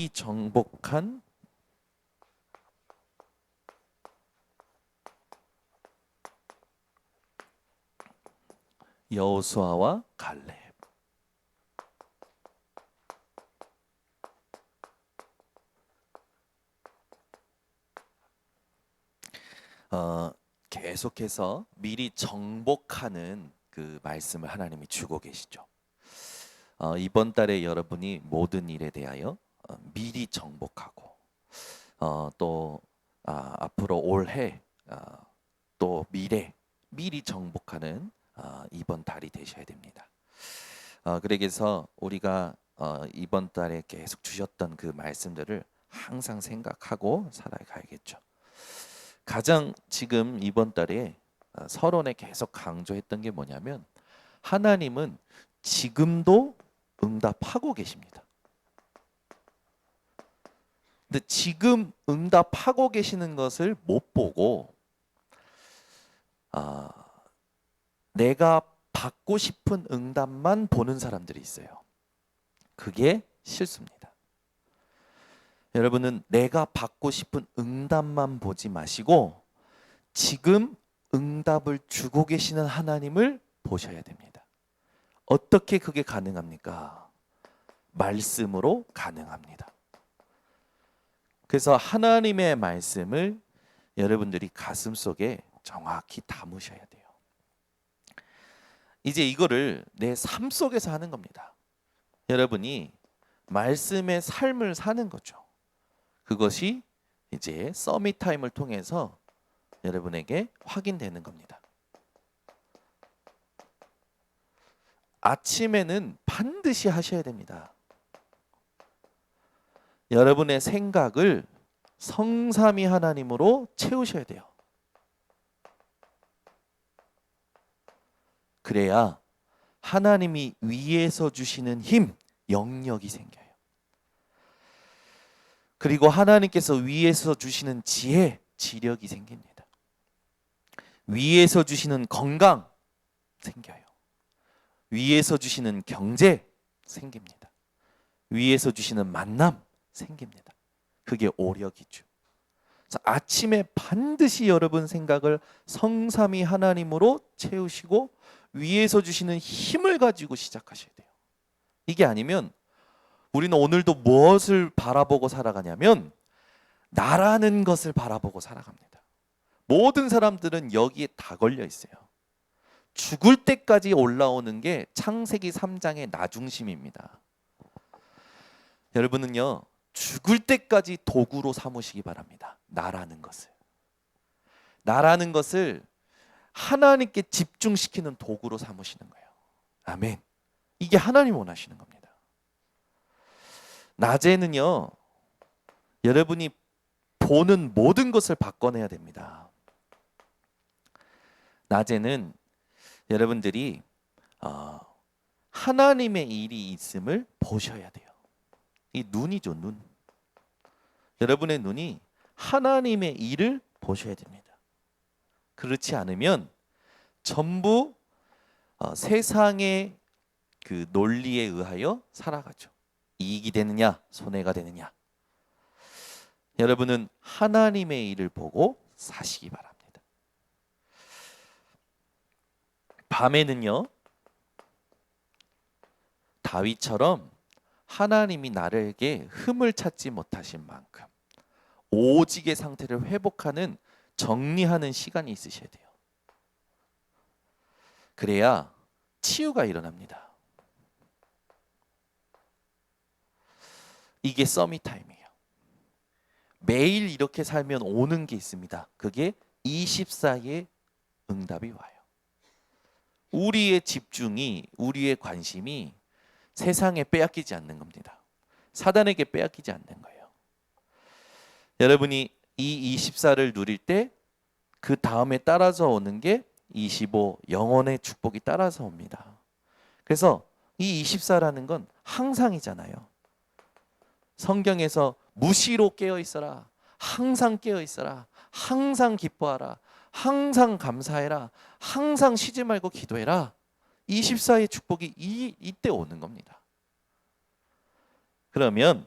미리 정복한 여호수아와 갈렙. 계속해서 미리 정복하는 그 말씀을 하나님이 주고 계시죠. 이번 달에 여러분이 모든 일에 대하여 미리 정복하고 또 앞으로 올해 또 미래 미리 정복하는 이번 달이 되셔야 됩니다. 그래서 우리가 이번 달에 계속 주셨던 그 말씀들을 항상 생각하고 살아가야겠죠. 가장 지금 이번 달에 서론에 계속 강조했던 게 뭐냐면 하나님은 지금도 응답하고 계십니다. 근데 지금 응답하고 계시는 것을 못 보고 내가 받고 싶은 응답만 보는 사람들이 있어요. 그게 실수입니다. 여러분은 내가 받고 싶은 응답만 보지 마시고 지금 응답을 주고 계시는 하나님을 보셔야 됩니다. 어떻게 그게 가능합니까? 말씀으로 가능합니다. 그래서 하나님의 말씀을 여러분들이 가슴속에 정확히 담으셔야 돼요. 이제 이거를 내 삶 속에서 하는 겁니다. 여러분이 말씀의 삶을 사는 거죠. 그것이 이제 서밋 타임을 통해서 여러분에게 확인되는 겁니다. 아침에는 반드시 하셔야 됩니다. 여러분의 생각을 성삼위 하나님으로 채우셔야 돼요. 그래야 하나님이 위에서 주시는 힘, 영역이 생겨요. 그리고 하나님께서 위에서 주시는 지혜, 지력이 생깁니다. 위에서 주시는 건강 생겨요. 위에서 주시는 경제 생깁니다. 위에서 주시는 만남 생깁니다. 그게 오력이죠. 아침에 반드시 여러분 생각을 성삼위 하나님으로 채우시고 위에서 주시는 힘을 가지고 시작하셔야 돼요. 이게 아니면 우리는 오늘도 무엇을 바라보고 살아가냐면 나라는 것을 바라보고 살아갑니다. 모든 사람들은 여기에 다 걸려 있어요. 죽을 때까지 올라오는 게 창세기 3장의 나중심입니다. 여러분은요, 죽을 때까지 도구로 삼으시기 바랍니다. 나라는 것을. 나라는 것을 하나님께 집중시키는 도구로 삼으시는 거예요. 아멘. 이게 하나님 원하시는 겁니다. 낮에는요, 여러분이 보는 모든 것을 바꿔내야 됩니다. 낮에는 여러분들이 하나님의 일이 있음을 보셔야 돼요. 이 눈이죠, 눈. 여러분의 눈이 하나님의 일을 보셔야 됩니다. 그렇지 않으면 전부 세상의 그 논리에 의하여 살아가죠. 이익이 되느냐, 손해가 되느냐. 여러분은 하나님의 일을 보고 사시기 바랍니다. 밤에는요, 다윗처럼 하나님이 나에게 흠을 찾지 못하신 만큼 오직의 상태를 회복하는 정리하는 시간이 있으셔야 돼요. 그래야 치유가 일어납니다. 이게 서밋 타임이에요. 매일 이렇게 살면 오는 게 있습니다. 그게 24의 응답이 와요. 우리의 집중이, 우리의 관심이 세상에 빼앗기지 않는 겁니다. 사단에게 빼앗기지 않는 거예요. 여러분이 이 24를 누릴 때 그 다음에 따라서 오는 게 25, 영혼의 축복이 따라서 옵니다. 그래서 이 24라는 건 항상이잖아요. 성경에서 무시로 깨어 있어라, 항상 깨어 있어라, 항상 기뻐하라, 항상 감사해라, 항상 쉬지 말고 기도해라. 24의 축복이 이때 오는 겁니다. 그러면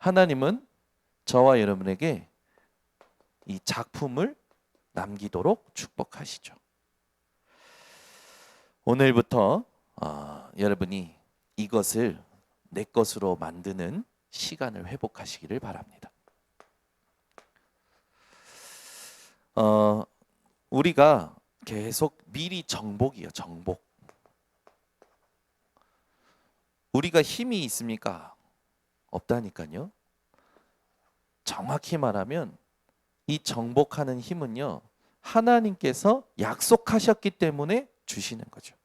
하나님은 저와 여러분에게 이 작품을 남기도록 축복하시죠. 오늘부터 여러분이 이것을 내 것으로 만드는 시간을 회복하시기를 바랍니다. 우리가 계속 미리 정복이요, 정복. 우리가 힘이 있습니까? 없다니까요. 정확히 말하면 이 정복하는 힘은요, 하나님께서 약속하셨기 때문에 주시는 거죠.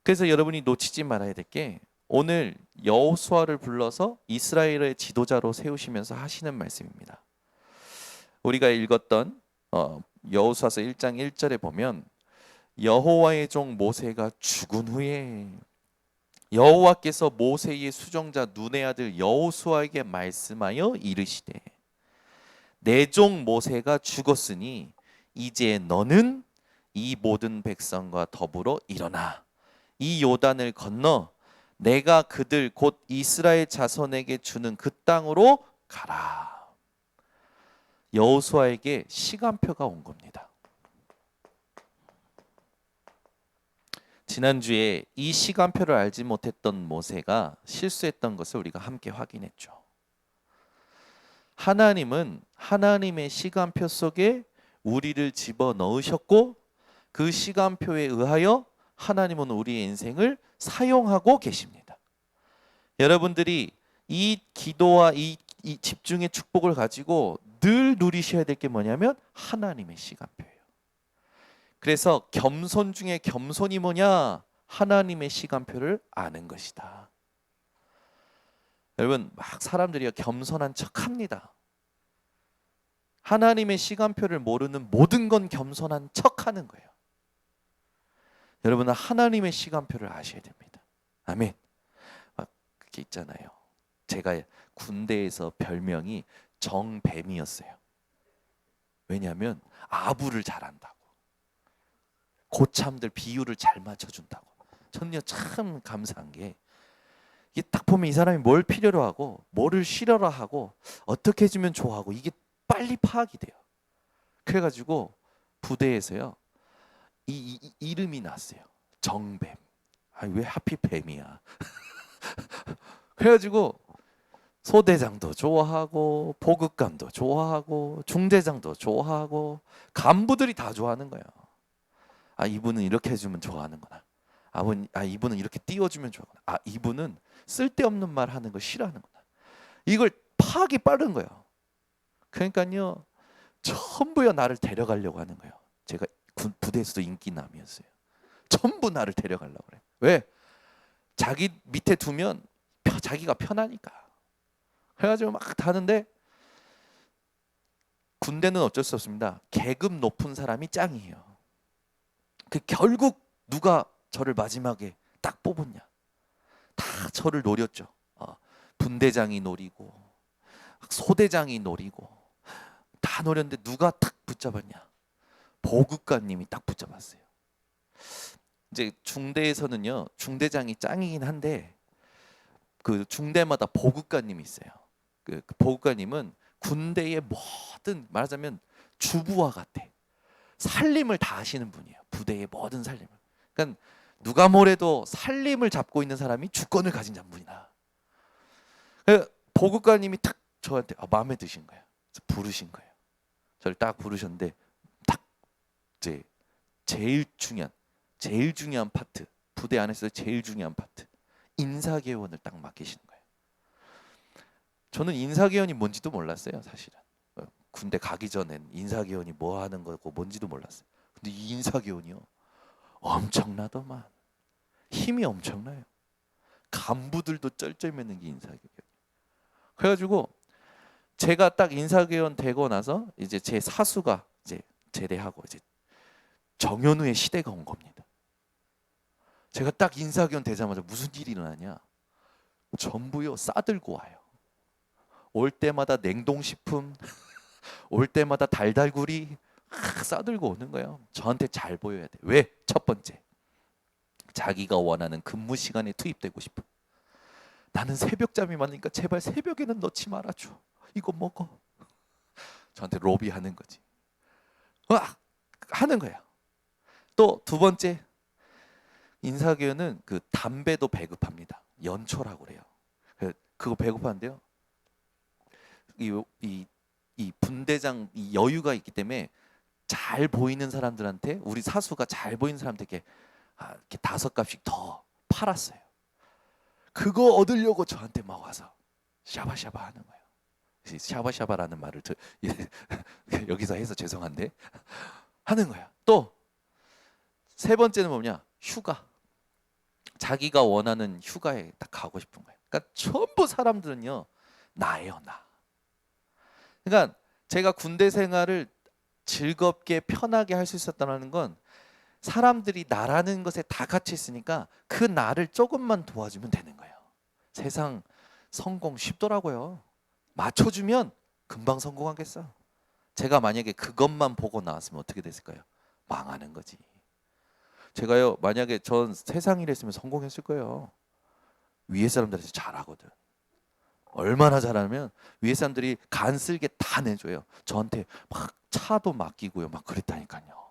그래서 여러분이 놓치지 말아야 될 게, 오늘 여호수아를 불러서 이스라엘의 지도자로 세우시면서 하시는 말씀입니다. 우리가 읽었던 여호수아서 1장 1절에 보면 여호와의 종 모세가 죽은 후에 여호와께서 모세의 수종자 눈의 아들 여호수아에게 말씀하여 이르시되 내 종 모세가 죽었으니 이제 너는 이 모든 백성과 더불어 일어나 이 요단을 건너 내가 그들 곧 이스라엘 자손에게 주는 그 땅으로 가라. 여호수아에게 시간표가 온 겁니다. 지난주에 이 시간표를 알지 못했던 모세가 실수했던 것을 우리가 함께 확인했죠. 하나님은 하나님의 시간표 속에 우리를 집어넣으셨고 그 시간표에 의하여 하나님은 우리의 인생을 사용하고 계십니다. 여러분들이 이 기도와 이 집중의 축복을 가지고 늘 누리셔야 될 게 뭐냐면 하나님의 시간표예요. 그래서 겸손 중에 겸손이 뭐냐? 하나님의 시간표를 아는 것이다. 여러분, 막 사람들이 겸손한 척합니다. 하나님의 시간표를 모르는 모든 건 겸손한 척하는 거예요. 여러분은 하나님의 시간표를 아셔야 됩니다. 아멘. 그게 있잖아요. 제가 군대에서 별명이 정뱀이었어요. 왜냐하면 아부를 잘한다고, 고참들 비율을 잘 맞춰준다고. 저는요 참 감사한 게, 이게 딱 보면 이 사람이 뭘 필요로 하고 뭐를 싫어라 하고 어떻게 해주면 좋아하고 이게 빨리 파악이 돼요. 그래가지고 부대에서요 이 이름이 났어요. 정뱀. 왜 하필 뱀이야? 그래가지고 소대장도 좋아하고 보급관도 좋아하고 중대장도 좋아하고 간부들이 다 좋아하는 거예요. 이분은 이렇게 해주면 좋아하는구나. 이분은 이렇게 띄워주면 좋아하구나. 이분은 쓸데없는 말 하는 거 싫어하는구나. 이걸 파악이 빠른 거예요. 그러니까요 전부요 나를 데려가려고 하는 거예요. 제가 부대에서도 인기남이었어요. 전부 나를 데려가려고 그래요. 왜? 자기 밑에 두면 자기가 편하니까. 그래가지고 막 다는데, 군대는 어쩔 수 없습니다. 계급 높은 사람이 짱이에요. 결국 누가 저를 마지막에 딱 뽑았냐? 다 저를 노렸죠. 분대장이 노리고 소대장이 노리고 다 노렸는데 누가 딱 붙잡았냐? 보급관님이 딱 붙잡았어요. 이제 중대에서는요 중대장이 짱이긴 한데 그 중대마다 보급관님이 있어요. 그 보급관님은 군대의 모든, 말하자면 주부와 같아. 살림을 다 하시는 분이에요. 부대의 모든 살림을. 그러니까 누가 뭐래도 살림을 잡고 있는 사람이 주권을 가진 장군이다. 보급관님이 딱 저한테 마음에 드신 거예요. 그래서 부르신 거예요. 저를 딱 부르셨는데 딱 제일 중요한 파트, 부대 안에서 제일 중요한 파트, 인사개원을 딱 맡기시는 거예요. 저는 인사개원이 뭔지도 몰랐어요, 사실은. 군대 가기 전엔 인사개원이 뭐 하는 거고 뭔지도 몰랐어요. 근데 이 인사개원이요 엄청나더만. 힘이 엄청나요. 간부들도 쩔쩔매는 게 인사개원. 그래가지고 제가 딱 인사개원 되고 나서 이제 제 사수가 이제 제대하고 이제 정현우의 시대가 온 겁니다. 제가 딱 인사개원 되자마자 무슨 일이 일어나냐? 전부요 싸들고 와요. 올 때마다 냉동식품, 올 때마다 달달구리 싸들고 오는 거예요. 저한테 잘 보여야 돼. 왜? 첫 번째, 자기가 원하는 근무 시간에 투입되고 싶어. 나는 새벽잠이 많으니까 제발 새벽에는 넣지 말아줘. 이거 먹어. 저한테 로비하는 거지. 와 하는 거야. 또 두 번째, 인사교회는 그 담배도 배급합니다. 연초라고 그래요. 그거 배급하는데요. 이 분대장 이 여유가 있기 때문에 잘 보이는 사람들한테, 우리 사수가 잘 보이는 사람들에게 이렇게 5갑씩 더 팔았어요. 그거 얻으려고 저한테 막 와서 샤바샤바 하는 거예요. 샤바샤바라는 말을 여기서 해서 죄송한데 하는 거야. 또 세 번째는 뭐냐? 휴가. 자기가 원하는 휴가에 딱 가고 싶은 거예요. 그러니까 전부 사람들은요, 나예요, 나. 그러니까 제가 군대 생활을 즐겁게 편하게 할 수 있었다는 건 사람들이 나라는 것에 다 갇혀 있으니까 그 나를 조금만 도와주면 되는 거예요. 세상 성공 쉽더라고요. 맞춰주면 금방 성공하겠어. 제가 만약에 그것만 보고 나왔으면 어떻게 됐을까요? 망하는 거지. 제가요, 만약에 전 세상 일 했으면 성공했을 거예요. 위에 사람들한테 잘하거든. 얼마나 잘하면 위에 사람들이 간 쓸게 다 내줘요. 저한테 막 차도 맡기고요, 막 그랬다니까요.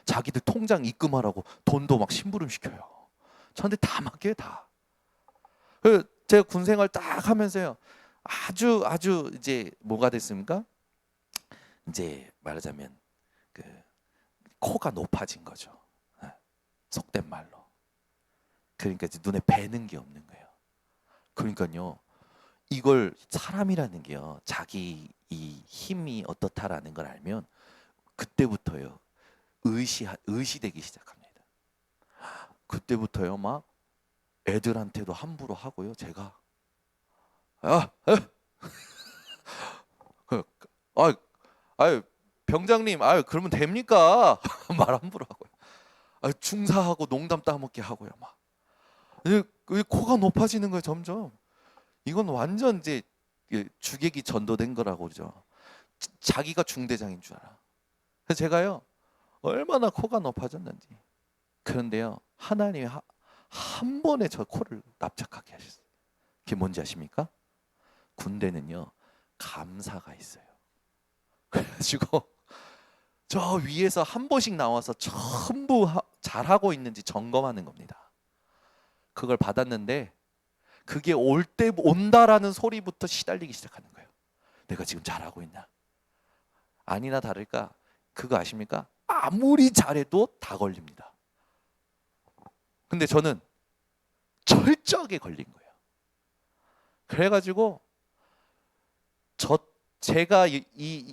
자기들 통장 입금하라고 돈도 막 심부름 시켜요. 저한테 다 맡겨요, 다. 제가 군 생활 딱 하면서요, 아주 이제 뭐가 됐습니까? 이제 말하자면 그 코가 높아진 거죠. 속된 말로. 그러니까 이제 눈에 뵈는 게 없는 거예요. 그러니까요, 이걸 사람이라는 게요, 자기 이 힘이 어떻다라는 걸 알면 그때부터요 의시되기 시작합니다. 그때부터요 막 애들한테도 함부로 하고요. 제가 병장님, 그러면 됩니까? 말 함부로 하고요. 중사하고 농담 따먹게 하고요. 막 코가 높아지는 거예요, 점점. 이건 완전 이제 주객이 전도된 거라고 그러죠. 자기가 중대장인 줄 알아. 그래서 제가요, 얼마나 코가 높아졌는지. 그런데요, 하나님이 한 번에 저 코를 납작하게 하셨어요. 그게 뭔지 아십니까? 군대는요, 감사가 있어요. 그래가지고 저 위에서 한 번씩 나와서 전부 잘하고 있는지 점검하는 겁니다. 그걸 받았는데 그게 온다라는 소리부터 시달리기 시작하는 거예요. 내가 지금 잘하고 있나? 아니나 다를까, 그거 아십니까? 아무리 잘해도 다 걸립니다. 근데 저는 철저하게 걸린 거예요. 그래가지고 제가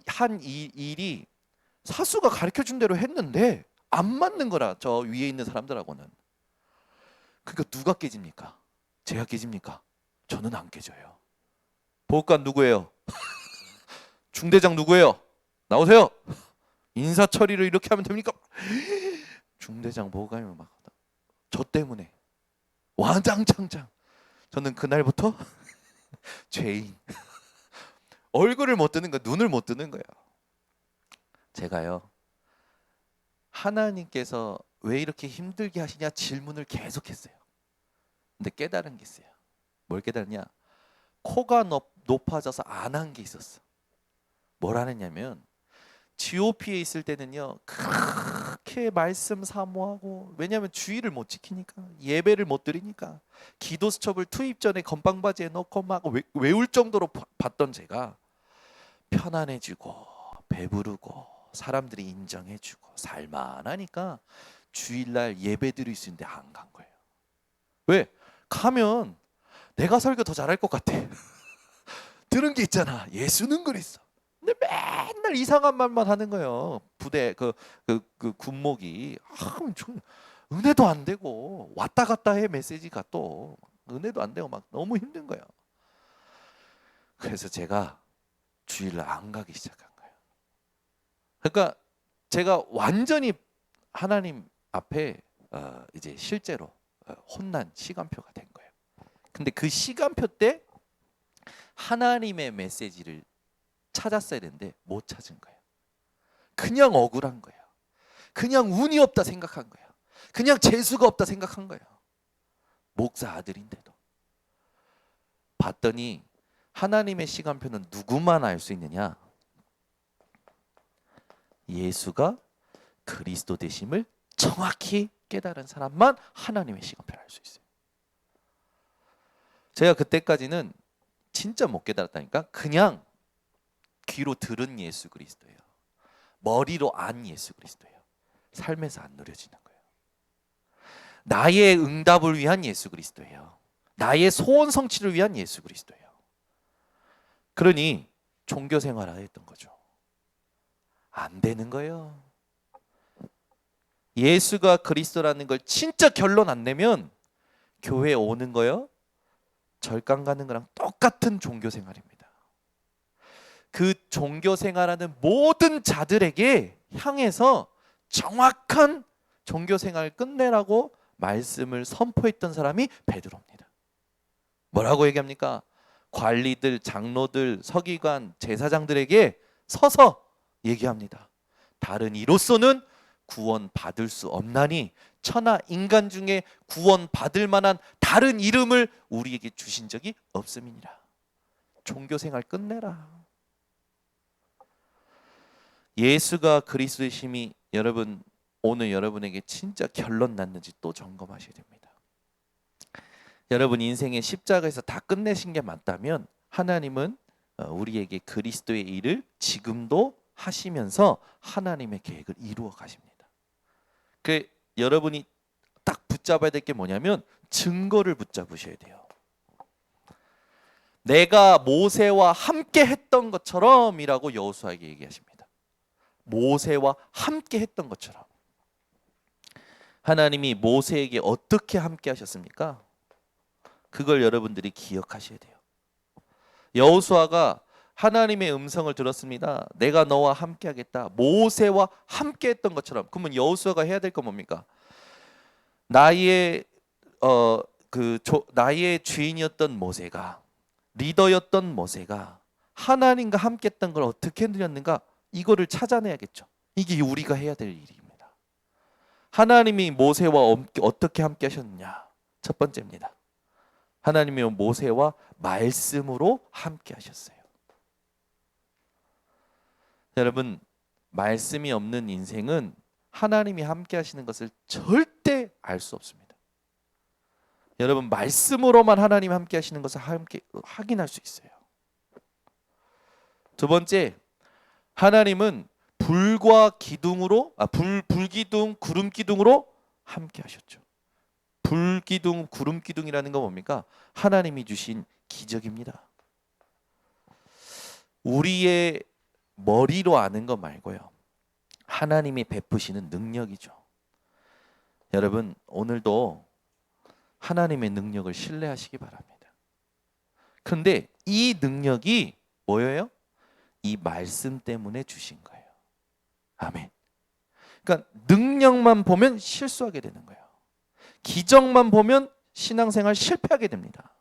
한 일이 사수가 가르쳐준 대로 했는데 안 맞는 거라, 저 위에 있는 사람들하고는. 그러니까 누가 깨집니까? 제가 깨집니까? 저는 안 깨져요. 보급관 누구예요? 중대장 누구예요? 나오세요. 인사 처리를 이렇게 하면 됩니까? 중대장 보급관이 막 저 때문에 와장창창. 저는 그날부터 죄인. 얼굴을 못 뜨는 거야, 눈을 못 뜨는 거야. 제가요, 하나님께서 왜 이렇게 힘들게 하시냐 질문을 계속했어요. 근데 깨달은 게 있어요. 뭘 깨달았냐? 코가 높아져서 안 한 게 있었어. 뭘 안 했냐면, GOP에 있을 때는요, 그렇게 말씀 사모하고, 왜냐하면 주의를 못 지키니까, 예배를 못 드리니까, 기도 수첩을 투입 전에 건방바지에 넣고 막 외울 정도로 봤던 제가 편안해지고 배부르고 사람들이 인정해주고 살만하니까 주일날 예배 드릴 수 있는데 안 간 거예요. 왜? 가면 내가 설교 더 잘할 것 같아. 들은 게 있잖아, 예수는 그랬어. 근데 맨날 이상한 말만 하는 거예요. 부대 그 군목이 은혜도 안 되고 왔다 갔다 해. 메시지가 또 은혜도 안 되고 막 너무 힘든 거예요. 그래서 제가 주일날 안 가기 시작한 거예요. 그러니까 제가 완전히 하나님 앞에 이제 실제로 혼난 시간표가 된 거예요. 근데 그 시간표 때 하나님의 메시지를 찾았어야 되는데 못 찾은 거예요. 그냥 억울한 거예요. 그냥 운이 없다 생각한 거예요. 그냥 재수가 없다 생각한 거예요. 목사 아들인데도. 봤더니 하나님의 시간표는 누구만 알 수 있느냐? 예수가 그리스도 되심을 정확히 깨달은 사람만 하나님의 시간표를 알 수 있어요. 제가 그때까지는 진짜 못 깨달았다니까. 그냥 귀로 들은 예수 그리스도예요. 머리로 안 예수 그리스도예요. 삶에서 안 누려지는 거예요. 나의 응답을 위한 예수 그리스도예요. 나의 소원 성취를 위한 예수 그리스도예요. 그러니 종교 생활을 했던 거죠. 안 되는 거예요. 예수가 그리스도라는 걸 진짜 결론 안 내면 교회에 오는 거요, 절강 가는 거랑 똑같은 종교 생활입니다. 그 종교 생활하는 모든 자들에게 향해서 정확한 종교 생활을 끝내라고 말씀을 선포했던 사람이 베드로입니다. 뭐라고 얘기합니까? 관리들, 장로들, 서기관, 제사장들에게 서서 얘기합니다. 다른 이로서는 구원 받을 수 없나니 천하 인간 중에 구원 받을 만한 다른 이름을 우리에게 주신 적이 없음이니라. 종교 생활 끝내라. 예수가 그리스도이심이 여러분 오늘 여러분에게 진짜 결론 났는지 또 점검하셔야 됩니다. 여러분 인생의 십자가에서 다 끝내신 게 맞다면 하나님은 우리에게 그리스도의 일을 지금도 하시면서 하나님의 계획을 이루어 가십니다. 그 여러분이 딱 붙잡아야 될 게 뭐냐면 증거를 붙잡으셔야 돼요. 내가 모세와 함께 했던 것처럼이라고 여호수아에게 얘기하십니다. 모세와 함께 했던 것처럼. 하나님이 모세에게 어떻게 함께 하셨습니까? 그걸 여러분들이 기억하셔야 돼요. 여호수아가 하나님의 음성을 들었습니다. 내가 너와 함께 하겠다. 모세와 함께 했던 것처럼. 그러면 여호수아가 해야 될 건 뭡니까? 나의 주인이었던 모세가, 리더였던 모세가 하나님과 함께 했던 걸 어떻게 누렸는가? 이거를 찾아내야겠죠. 이게 우리가 해야 될 일입니다. 하나님이 모세와 어떻게 함께 하셨느냐? 첫 번째입니다. 하나님이 모세와 말씀으로 함께 하셨어요. 여러분, 말씀이 없는 인생은 하나님이 함께 하시는 것을 절대 알 수 없습니다. 여러분, 말씀으로만 하나님 함께 하시는 것을 함께 확인할 수 있어요. 두 번째, 하나님은 불과 기둥으로 불기둥, 구름 기둥으로 함께 하셨죠. 불기둥, 구름 기둥이라는 건 뭡니까? 하나님이 주신 기적입니다. 우리의 머리로 아는 것 말고요. 하나님이 베푸시는 능력이죠. 여러분, 오늘도 하나님의 능력을 신뢰하시기 바랍니다. 그런데 이 능력이 뭐예요? 이 말씀 때문에 주신 거예요. 아멘. 그러니까 능력만 보면 실수하게 되는 거예요. 기적만 보면 신앙생활 실패하게 됩니다.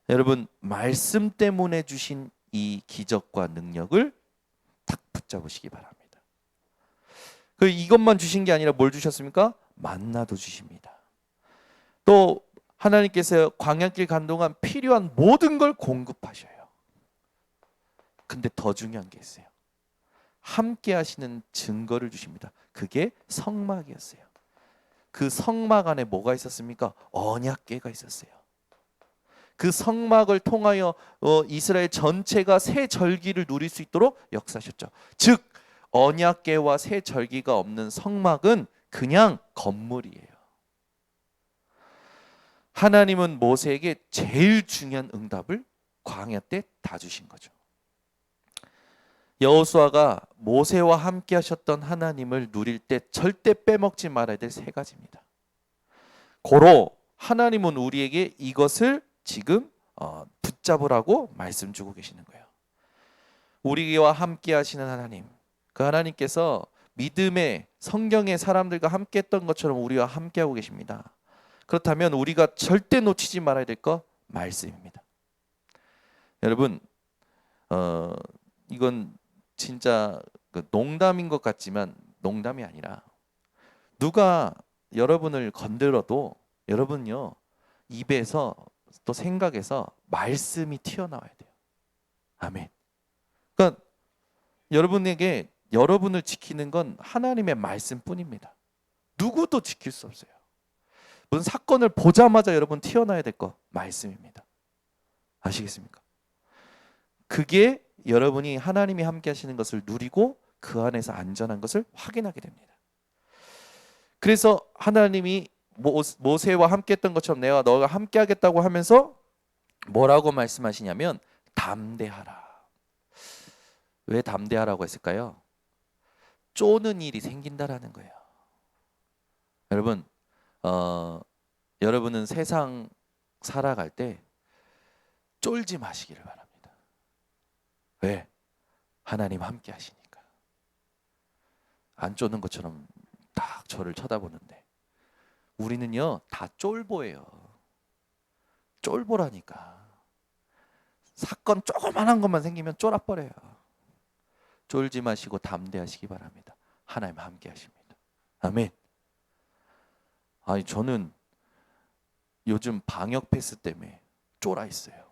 여러분, 말씀 때문에 주신 이 기적과 능력을 딱 붙잡으시기 바랍니다. 이것만 주신 게 아니라 뭘 주셨습니까? 만나도 주십니다. 또 하나님께서 광야길 간 동안 필요한 모든 걸 공급하셔요. 근데 더 중요한 게 있어요. 함께 하시는 증거를 주십니다. 그게 성막이었어요. 그 성막 안에 뭐가 있었습니까? 언약궤가 있었어요. 그 성막을 통하여 이스라엘 전체가 새 절기를 누릴 수 있도록 역사하셨죠. 즉 언약궤와 새 절기가 없는 성막은 그냥 건물이에요. 하나님은 모세에게 제일 중요한 응답을 광야 때 다 주신 거죠. 여호수아가 모세와 함께 하셨던 하나님을 누릴 때 절대 빼먹지 말아야 될 세 가지입니다. 고로 하나님은 우리에게 이것을 지금 붙잡으라고 말씀 주고 계시는 거예요. 우리와 함께 하시는 하나님, 그 하나님께서 믿음의 성경의 사람들과 함께 했던 것처럼 우리와 함께 하고 계십니다. 그렇다면 우리가 절대 놓치지 말아야 될 거 말씀입니다. 여러분, 이건 진짜 농담인 것 같지만 농담이 아니라 누가 여러분을 건드려도 여러분요 입에서 또 생각에서 말씀이 튀어나와야 돼요. 아멘. 그러니까 여러분에게 여러분을 지키는 건 하나님의 말씀뿐입니다. 누구도 지킬 수 없어요. 무슨 사건을 보자마자 여러분 튀어나와야 될 거 말씀입니다. 아시겠습니까? 그게 여러분이 하나님이 함께 하시는 것을 누리고 그 안에서 안전한 것을 확인하게 됩니다. 그래서 하나님이 모세와 함께 했던 것처럼 내가 너가 함께 하겠다고 하면서 뭐라고 말씀하시냐면 담대하라. 왜 담대하라고 했을까요? 쪼는 일이 생긴다라는 거예요. 여러분, 여러분은 세상 살아갈 때 쫄지 마시기를 바랍니다. 왜? 하나님 함께 하시니까. 안 쪼는 것처럼 딱 저를 쳐다보는데 우리는요 다 쫄보예요. 쫄보라니까. 사건 조그만한 것만 생기면 쫄아버려요. 쫄지 마시고 담대하시기 바랍니다. 하나님 함께 하십니다. 아멘. 아니 저는 요즘 방역 패스 때문에 쫄아 있어요.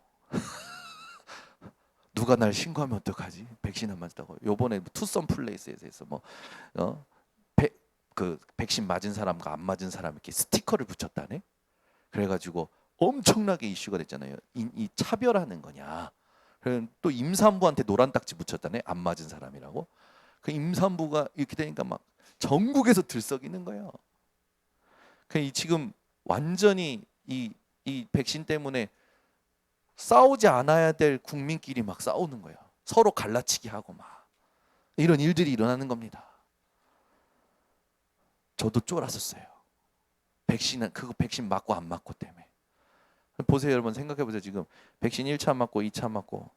누가 날 신고하면 어떡하지? 백신 안 맞았다고. 요번에 투썸 플레이스에서 그 백신 맞은 사람과 안 맞은 사람 이렇게 스티커를 붙였다네. 그래가지고 엄청나게 이슈가 됐잖아요. 이 차별하는 거냐. 또 임산부한테 노란 딱지 붙였다네. 안 맞은 사람이라고. 그 임산부가 이렇게 되니까 막 전국에서 들썩이는 거예요. 지금 완전히 이 백신 때문에 싸우지 않아야 될 국민끼리 막 싸우는 거예요. 서로 갈라치기 하고 막 이런 일들이 일어나는 겁니다. 저도 쫄았었어요. 그거 백신 맞고 안 맞고 때문에. 보세요 여러분, 생각해 보세요. 지금 백신 1차 맞고 2차 맞고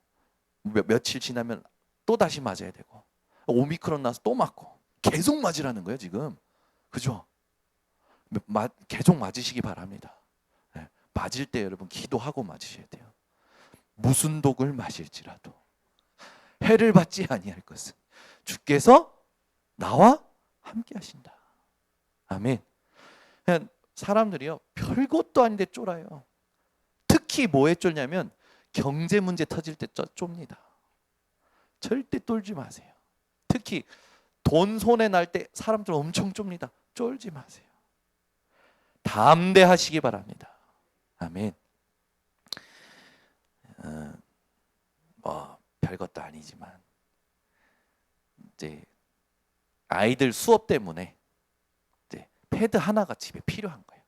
며칠 지나면 또 다시 맞아야 되고 오미크론 나서 또 맞고 계속 맞으라는 거예요 지금. 그죠? 계속 맞으시기 바랍니다. 네. 맞을 때 여러분 기도하고 맞으셔야 돼요. 무슨 독을 마실지라도 해를 받지 아니할 것은 주께서 나와 함께 하신다. 아멘. 그냥 사람들이요 별것도 아닌데 쫄아요. 특히 뭐에 쫄냐면 경제 문제 터질 때 좁니다. 절대 쫄지 마세요. 특히 돈 손에 날 때 사람들 엄청 좁니다. 쫄지 마세요. 담대하시기 바랍니다. 아멘. 별것도 아니지만 이제 아이들 수업 때문에 이제 패드 하나가 집에 필요한 거예요.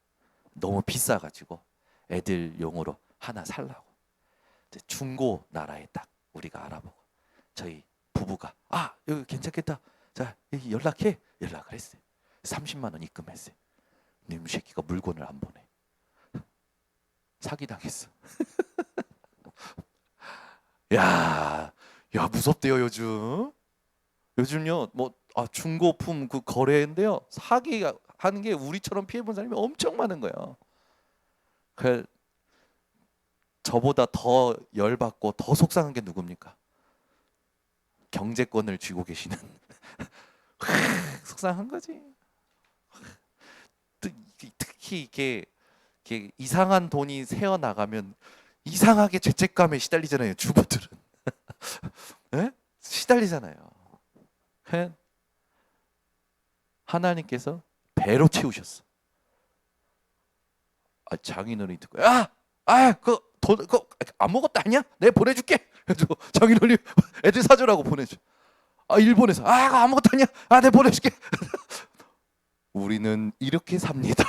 너무 비싸가지고 애들용으로 하나 살라고. 이제 중고 나라에 딱 우리가 알아보고 저희 부부가 여기 괜찮겠다. 자 여기 연락을 했어요. 30만 원 입금했어요. 님 새끼가 물건을 안 보내. 사기당했어. 야 무섭대요 요즘. 요즘요 중고품 그 거래인데요 사기 하는 게 우리처럼 피해본 사람이 엄청 많은 거예요. 그 저보다 더 열받고 더 속상한 게 누굽니까? 경제권을 쥐고 계시는 속상한 거지. 특히 이게 이상한 돈이 새어 나가면 이상하게 죄책감에 시달리잖아요. 주부들은. 네? 시달리잖아요. 하나님께서 배로 채우셨어. 장인어른이 듣고 그거 아무것도 아니야? 내가 보내줄게. 그래서 장인어른이 애들 사주라고 보내줘. 일본에서 아무것도 아니야. 내가 보내줄게. 우리는 이렇게 삽니다.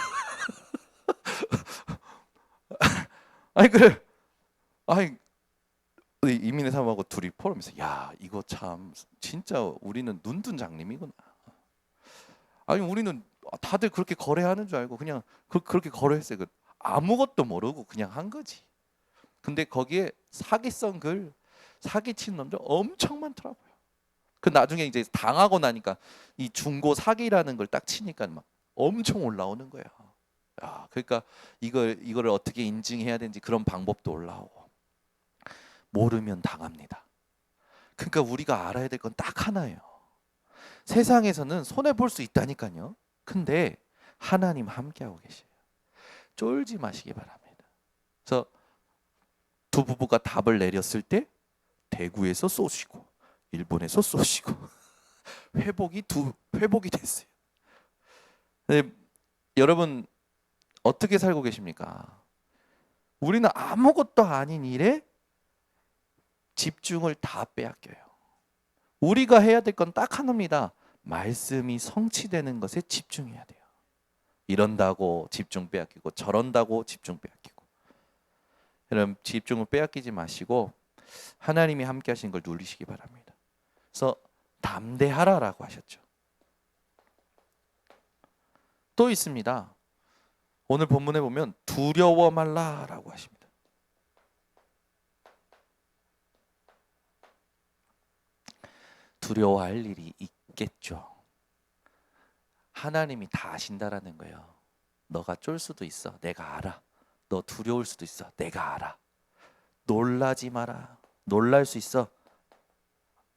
그래. 이민의 사람하고 둘이 포럼에서 이거 참 진짜 우리는 눈뜬 장님이구나. 우리는 다들 그렇게 거래하는 줄 알고 그냥 그렇게 거래했어요. 아무것도 모르고 그냥 한 거지. 근데 거기에 사기성 글 사기치는 놈들 엄청 많더라고요. 그 나중에 이제 당하고 나니까 이 중고 사기라는 걸 딱 치니까 막 엄청 올라오는 거예요. 그러니까 이거를 어떻게 인증해야 되는지 그런 방법도 올라오고. 모르면 당합니다. 그러니까 우리가 알아야 될 건 딱 하나예요. 세상에서는 손해 볼 수 있다니까요. 근데 하나님 함께하고 계셔요. 쫄지 마시기 바랍니다. 그래서 두 부부가 답을 내렸을 때 대구에서 쏘시고 일본에서 쏘시고 회복이 됐어요. 네, 여러분 어떻게 살고 계십니까? 우리는 아무것도 아닌 일에 집중을 다 빼앗겨요. 우리가 해야 될 건 딱 하나입니다. 말씀이 성취되는 것에 집중해야 돼요. 이런다고 집중 빼앗기고 저런다고 집중 빼앗기고. 여러분 집중을 빼앗기지 마시고 하나님이 함께 하신 걸 누리시기 바랍니다. 그래서 담대하라라고 하셨죠. 또 있습니다. 오늘 본문에 보면 두려워 말라라고 하십니다. 두려워할 일이 있겠죠. 하나님이 다 아신다라는 거예요. 너가 쫄 수도 있어. 내가 알아. 너 두려울 수도 있어. 내가 알아. 놀라지 마라. 놀랄 수 있어.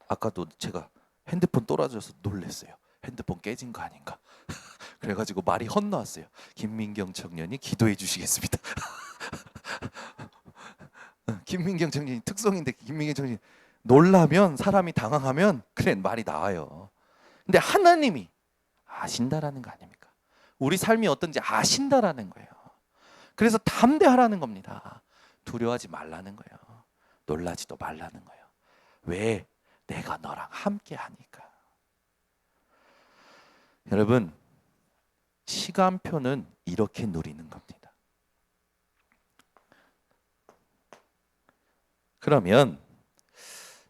아까도 제가 핸드폰 떨어져서 놀랐어요. 핸드폰 깨진 거 아닌가. 그래가지고 말이 헛나왔어요. 김민경 청년이 기도해 주시겠습니다. 김민경 청년이 특성인데 김민경 청년이 놀라면 사람이 당황하면 그래 말이 나와요. 근데 하나님이 아신다라는 거 아닙니까? 우리 삶이 어떤지 아신다라는 거예요. 그래서 담대하라는 겁니다. 두려워하지 말라는 거예요. 놀라지도 말라는 거예요. 왜? 내가 너랑 함께 하니까. 여러분 시간표는 이렇게 누리는 겁니다. 그러면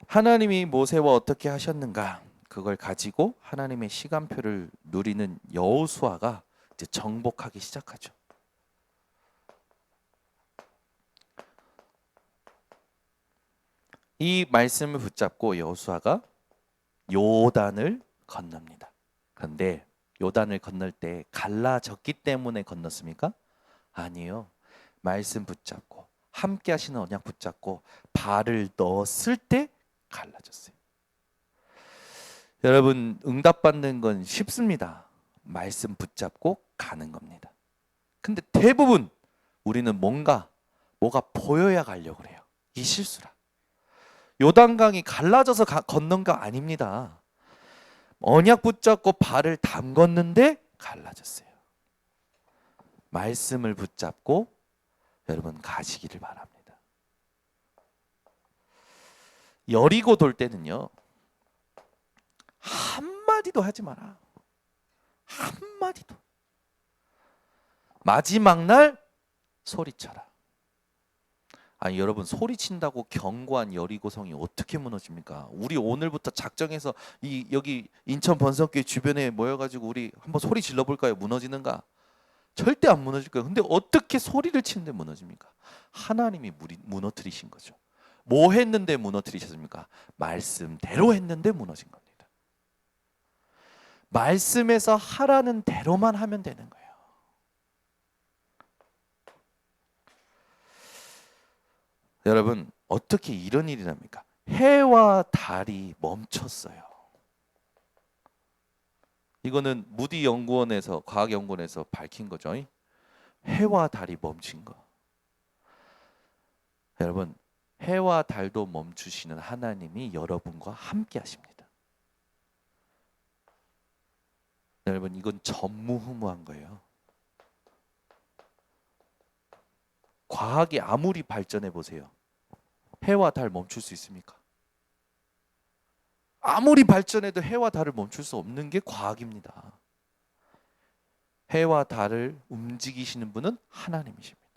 하나님이 모세와 어떻게 하셨는가 그걸 가지고 하나님의 시간표를 누리는 여호수아가 이제 정복하기 시작하죠. 이 말씀을 붙잡고 여호수아가 요단을 건넙니다. 그런데 요단을 건널 때 갈라졌기 때문에 건넜습니까? 아니요. 말씀 붙잡고 함께 하시는 언약 붙잡고 발을 넣었을 때 갈라졌어요. 여러분 응답받는 건 쉽습니다. 말씀 붙잡고 가는 겁니다. 근데 대부분 우리는 뭐가 보여야 가려고 그래요. 이 실수라. 요단강이 갈라져서 건넌 거 아닙니다. 언약 붙잡고 발을 담궜는데 갈라졌어요. 말씀을 붙잡고 여러분 가시기를 바랍니다. 여리고 돌 때는요. 한마디도 하지 마라. 한마디도. 마지막 날 소리쳐라. 아니 여러분 소리친다고 견고한 여리고성이 어떻게 무너집니까? 우리 오늘부터 작정해서 여기 인천 번성교회 주변에 모여가지고 우리 한번 소리 질러볼까요? 무너지는가? 절대 안 무너질 거예요. 근데 어떻게 소리를 치는데 무너집니까? 하나님이 무너뜨리신 거죠. 뭐 했는데 무너뜨리셨습니까? 말씀대로 했는데 무너진 겁니다. 말씀에서 하라는 대로만 하면 되는 거예요. 여러분 어떻게 이런 일이 납니까? 해와 달이 멈췄어요. 이거는 무디 연구원에서 과학연구원에서 밝힌 거죠. 해와 달이 멈춘 거. 여러분 해와 달도 멈추시는 하나님이 여러분과 함께 하십니다. 여러분 이건 전무후무한 거예요. 과학이 아무리 발전해 보세요. 해와 달 멈출 수 있습니까? 아무리 발전해도 해와 달을 멈출 수 없는 게 과학입니다. 해와 달을 움직이시는 분은 하나님이십니다.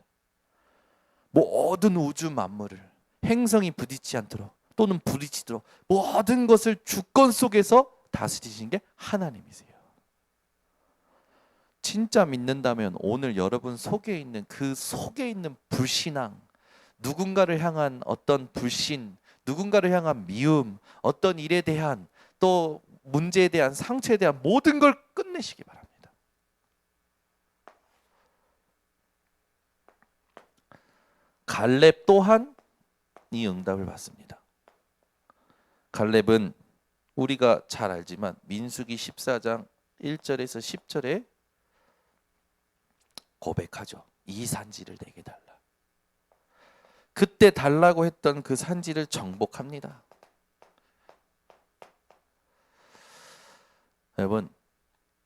모든 우주 만물을 행성이 부딪히지 않도록 또는 부딪히도록 모든 것을 주권 속에서 다스리시는 게 하나님이세요. 진짜 믿는다면 오늘 여러분 속에 있는 그 속에 있는 불신앙, 누군가를 향한 어떤 불신, 누군가를 향한 미움, 어떤 일에 대한 또 문제에 대한 상처에 대한 모든 걸 끝내시기 바랍니다. 갈렙 또한 이 응답을 받습니다. 갈렙은 우리가 잘 알지만 민수기 14장 1절에서 10절에 고백하죠. 이 산지를 내게 달라. 그때 달라고 했던 그 산지를 정복합니다. 여러분,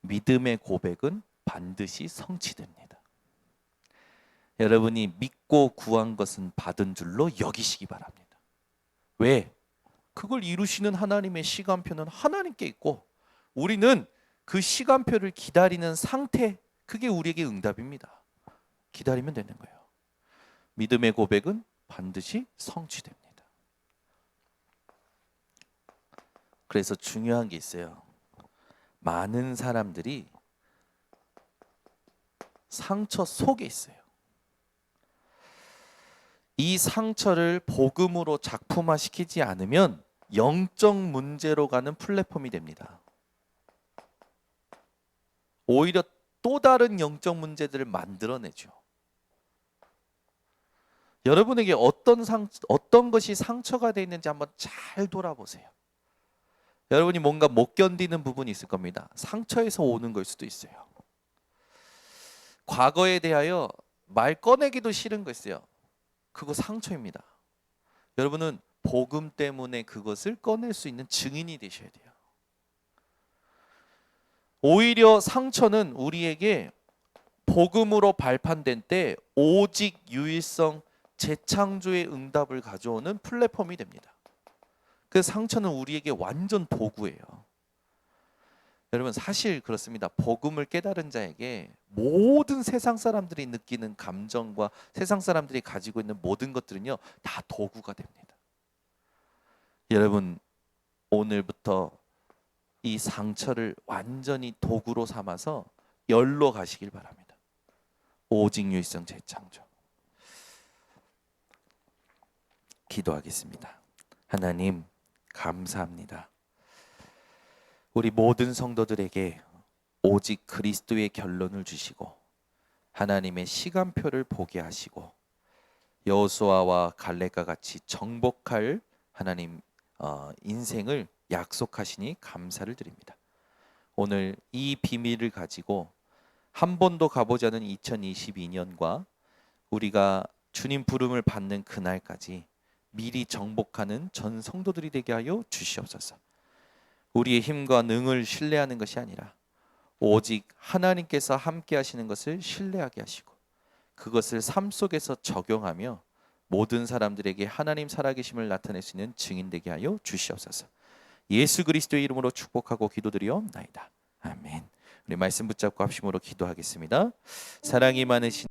믿음의 고백은 반드시 성취됩니다. 여러분이 믿고 구한 것은 받은 줄로 여기시기 바랍니다. 왜? 그걸 이루시는 하나님의 시간표는 하나님께 있고 우리는 그 시간표를 기다리는 상태, 그게 우리에게 응답입니다. 기다리면 되는 거예요. 믿음의 고백은 반드시 성취됩니다. 그래서 중요한 게 있어요. 많은 사람들이 상처 속에 있어요. 이 상처를 복음으로 작품화시키지 않으면 영적 문제로 가는 플랫폼이 됩니다. 오히려 또 다른 영적 문제들을 만들어내죠. 여러분에게 어떤 것이 상처가 되어 있는지 한번 잘 돌아보세요. 여러분이 뭔가 못 견디는 부분이 있을 겁니다. 상처에서 오는 걸 수도 있어요. 과거에 대하여 말 꺼내기도 싫은 거 있어요. 그거 상처입니다. 여러분은 복음 때문에 그것을 꺼낼 수 있는 증인이 되셔야 돼요. 오히려 상처는 우리에게 복음으로 발판된 때 오직 유일성 재창조의 응답을 가져오는 플랫폼이 됩니다. 그 상처는 우리에게 완전 도구예요. 여러분, 사실 그렇습니다. 복음을 깨달은 자에게 모든 세상 사람들이 느끼는 감정과 세상 사람들이 가지고 있는 모든 것들은요, 다 도구가 됩니다. 여러분, 오늘부터 이 상처를 완전히 도구로 삼아서 열로 가시길 바랍니다. 오직 유일성 재창조. 기도하겠습니다. 하나님, 감사합니다. 우리 모든 성도들에게 오직 그리스도의 결론을 주시고 하나님의 시간표를 보게 하시고 여호수아와 갈렙과 같이 정복할 하나님 인생을 약속하시니 감사를 드립니다. 오늘 이 비밀을 가지고 한 번도 가보지 않은 2022년과 우리가 주님 부름을 받는 그날까지 미리 정복하는 전 성도들이 되게 하여 주시옵소서. 우리의 힘과 능을 신뢰하는 것이 아니라 오직 하나님께서 함께 하시는 것을 신뢰하게 하시고 그것을 삶 속에서 적용하며 모든 사람들에게 하나님 살아계심을 나타낼 수 있는 증인 되게 하여 주시옵소서. 예수 그리스도의 이름으로 축복하고 기도드리옵나이다. 아멘. 우리 말씀 붙잡고 합심으로 기도하겠습니다. 사랑이 많으신